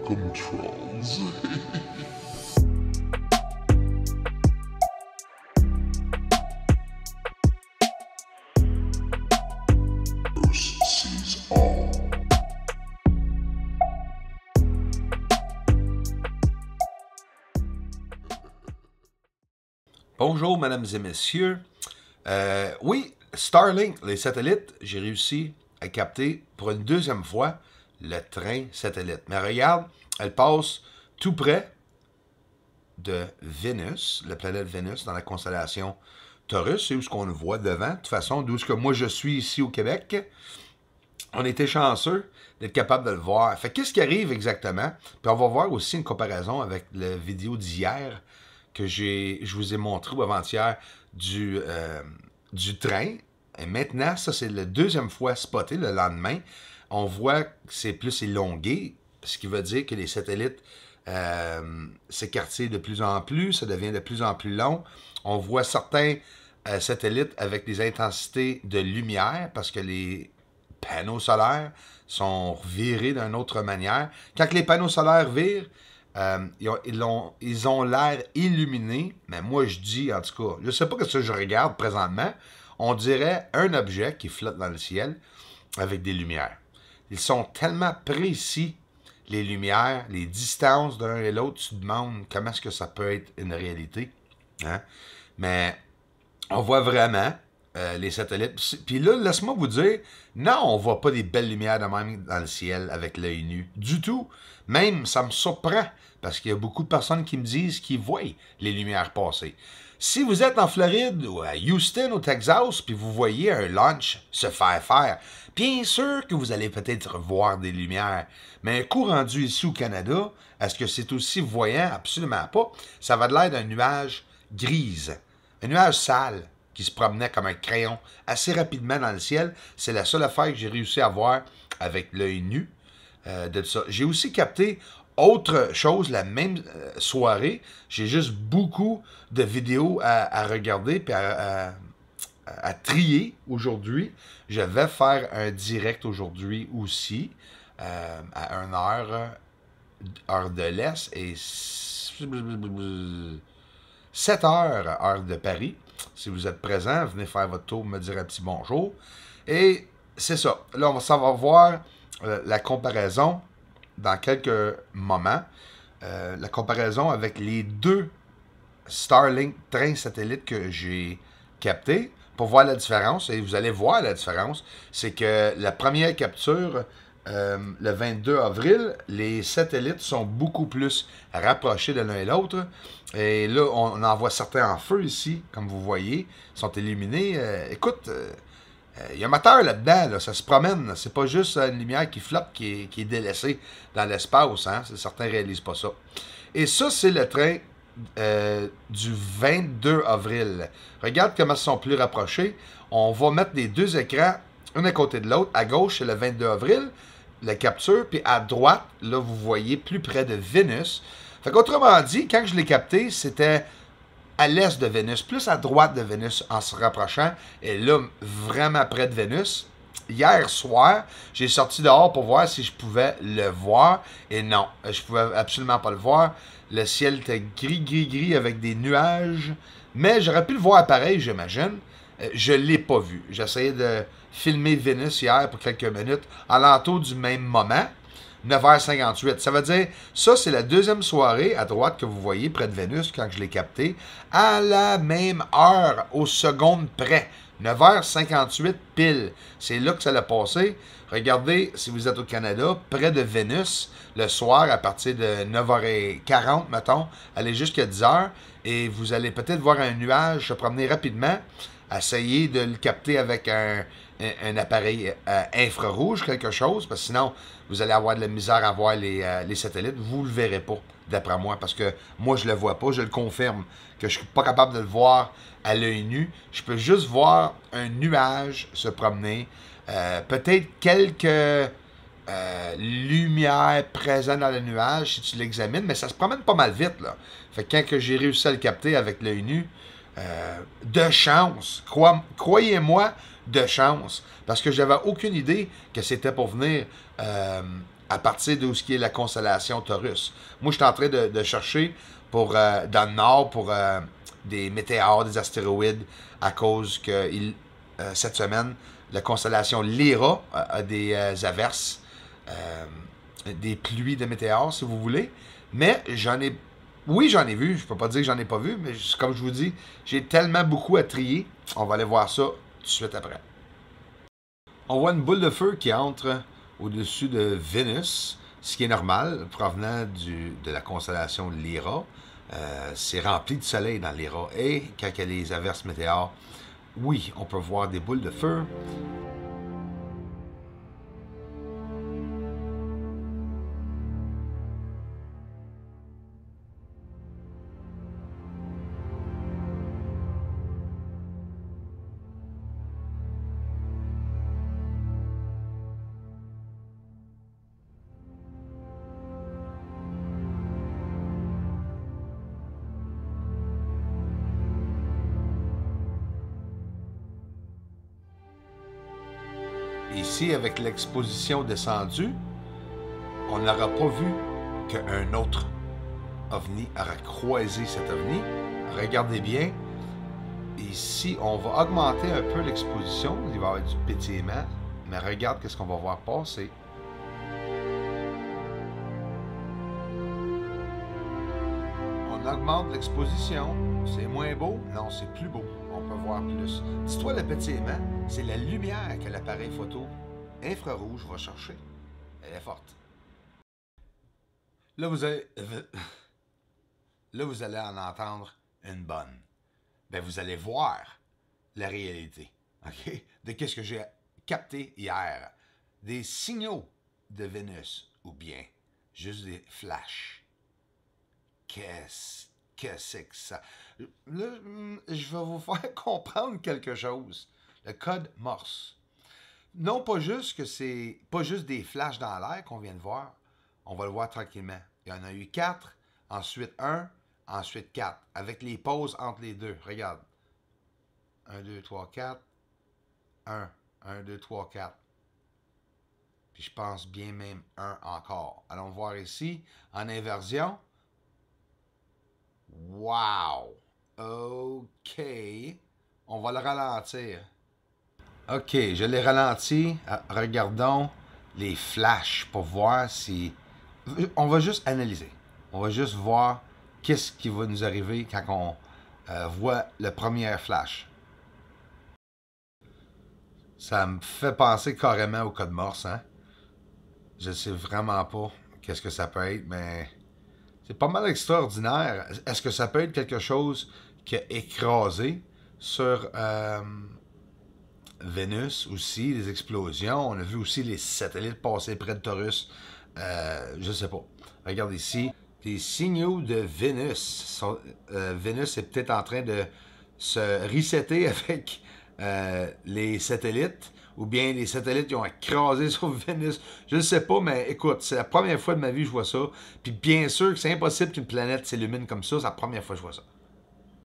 comme trolls. Sees all. Bonjour, mesdames et messieurs. Oui, Starlink, les satellites, j'ai réussi à capter pour une deuxième fois le train satellite. Mais regarde, elle passe tout près de Vénus, la planète Vénus, dans la constellation Taurus. C'est où ce qu'on le voit devant. De toute façon, d'où ce que moi je suis ici au Québec, on était chanceux d'être capable de le voir. Fait qu'est-ce qui arrive exactement? Puis on va voir aussi une comparaison avec la vidéo d'hier que je vous ai montré avant-hier du train. Et maintenant, ça c'est la deuxième fois spoté le lendemain. On voit que c'est plus élongué, ce qui veut dire que les satellites s'écartent de plus en plus, ça devient de plus en plus long. On voit certains satellites avec des intensités de lumière parce que les panneaux solaires sont virés d'une autre manière. Quand les panneaux solaires virent, ils ont l'air illuminés, mais moi je dis, en tout cas, je ne sais pas ce que je regarde présentement, on dirait un objet qui flotte dans le ciel avec des lumières. Ils sont tellement précis, les lumières, les distances d'un et l'autre, tu te demandes comment est-ce que ça peut être une réalité. Hein? Mais on voit vraiment les satellites. Puis là, laisse-moi vous dire, non, on ne voit pas des belles lumières de même dans le ciel avec l'œil nu. Du tout. Même, ça me surprend, parce qu'il y a beaucoup de personnes qui me disent qu'ils voient les lumières passer. Si vous êtes en Floride ou à Houston, au Texas, puis vous voyez un launch se faire, bien sûr que vous allez peut-être voir des lumières. Mais un coup rendu ici au Canada, est-ce que c'est aussi voyant? Absolument pas. Ça va de l'air d'un nuage grise, un nuage sale qui se promenait comme un crayon assez rapidement dans le ciel. C'est la seule affaire que j'ai réussi à voir avec l'œil nu de ça. J'ai aussi capté autre chose la même soirée. J'ai juste beaucoup de vidéos à regarder et à trier aujourd'hui. Je vais faire un direct aujourd'hui aussi à 1h, heure de l'Est, et 7h, heure de Paris. Si vous êtes présent, venez faire votre tour, me dire un petit bonjour. Et c'est ça. Là, on va voir la comparaison dans quelques moments. La comparaison avec les deux Starlink trains satellites que j'ai captés pour voir la différence. Et vous allez voir la différence. C'est que la première capture, le 22 avril, les satellites sont beaucoup plus rapprochés de l'un et l'autre. Et là, on en voit certains en feu ici, comme vous voyez. Ils sont illuminés. Écoute, il y a un moteur là-dedans, là, ça se promène. C'est pas juste une lumière qui flotte, qui est délaissée dans l'espace. Hein? Certains ne réalisent pas ça. Et ça, c'est le train du 22 avril. Regarde comment ils sont plus rapprochés. On va mettre les deux écrans, un à côté de l'autre. À gauche, c'est le 22 avril, la capture. Puis à droite, là, vous voyez plus près de Vénus. Fait qu'autrement dit, quand je l'ai capté, c'était à l'est de Vénus, plus à droite de Vénus en se rapprochant, et là, vraiment près de Vénus. Hier soir, j'ai sorti dehors pour voir si je pouvais le voir, et non, je pouvais absolument pas le voir. Le ciel était gris avec des nuages, mais j'aurais pu le voir pareil, j'imagine. Je l'ai pas vu. J'essayais de filmer Vénus hier pour quelques minutes, à l'entour du même moment. 9h58. Ça veut dire, ça c'est la deuxième soirée à droite que vous voyez près de Vénus quand je l'ai capté, à la même heure, aux secondes près. 9h58 pile. C'est là que ça l'a passé. Regardez, si vous êtes au Canada, près de Vénus, le soir, à partir de 9h40, mettons, allez jusqu'à 10h, et vous allez peut-être voir un nuage se promener rapidement. Essayez de le capter avec un appareil infrarouge, quelque chose, parce que sinon, vous allez avoir de la misère à voir les satellites. Vous ne le verrez pas, d'après moi, parce que moi, je ne le vois pas. Je le confirme que je ne suis pas capable de le voir à l'œil nu. Je peux juste voir un nuage se promener. Peut-être quelques lumières présentes dans le nuage, si tu l'examines, mais ça se promène pas mal vite, là. Fait que quand j'ai réussi à le capter avec l'œil nu, de chance, croyez-moi, de chance, parce que j'avais aucune idée que c'était pour venir à partir de où ce qui est la constellation Taurus. Moi, je suis en train de chercher pour, dans le nord pour des météores, des astéroïdes, à cause que cette semaine, la constellation Lyra a des averses, des pluies de météores, si vous voulez. Mais oui, j'en ai vu. Je peux pas dire que j'en ai pas vu, mais comme je vous dis, j'ai tellement beaucoup à trier. On va aller voir ça tout de suite après. On voit une boule de feu qui entre au-dessus de Vénus, ce qui est normal, provenant de la constellation Lyra. C'est rempli de soleil dans Lyra. Et quand il y a les averses météores, oui, on peut voir des boules de feu. Ici, avec l'exposition descendue, on n'aura pas vu qu'un autre ovni aura croisé cet ovni. Regardez bien. Ici, on va augmenter un peu l'exposition. Il va y avoir du pétillement. Mais regarde qu'est-ce qu'on va voir passer. On augmente l'exposition. C'est moins beau? Non, c'est plus beau. On peut voir plus. Dis-toi, le pétillement, c'est la lumière que l'appareil photo infrarouge va chercher. Elle est forte. Là, vous allez en entendre une bonne. Ben, vous allez voir la réalité. OK? De qu'est-ce que j'ai capté hier. Des signaux de Vénus ou bien juste des flashs. Qu'est-ce que c'est que ça? Là, je vais vous faire comprendre quelque chose. Le code Morse. Non, pas juste que c'est pas juste des flashs dans l'air qu'on vient de voir. On va le voir tranquillement. Il y en a eu 4, ensuite 1, ensuite 4, avec les pauses entre les deux. Regarde. 1, 2, 3, 4. 1, 1, 2, 3, 4. Puis je pense bien même 1 encore. Allons voir ici, en inversion. Wow! OK. On va le ralentir. OK, je l'ai ralenti. Regardons les flashs pour voir si... On va juste analyser. On va juste voir qu'est-ce qui va nous arriver quand on voit le premier flash. Ça me fait penser carrément au code Morse, hein? Je sais vraiment pas qu'est-ce que ça peut être, mais c'est pas mal extraordinaire. Est-ce que ça peut être quelque chose qui a écrasé sur Vénus aussi, les explosions? On a vu aussi les satellites passer près de Taurus. Je sais pas. Regarde ici. Des signaux de Vénus. Vénus est peut-être en train de se resetter avec les satellites, ou bien les satellites qui ont écrasé sur Vénus. Je ne sais pas, mais écoute, c'est la première fois de ma vie que je vois ça. Puis bien sûr que c'est impossible qu'une planète s'illumine comme ça. C'est la première fois que je vois ça.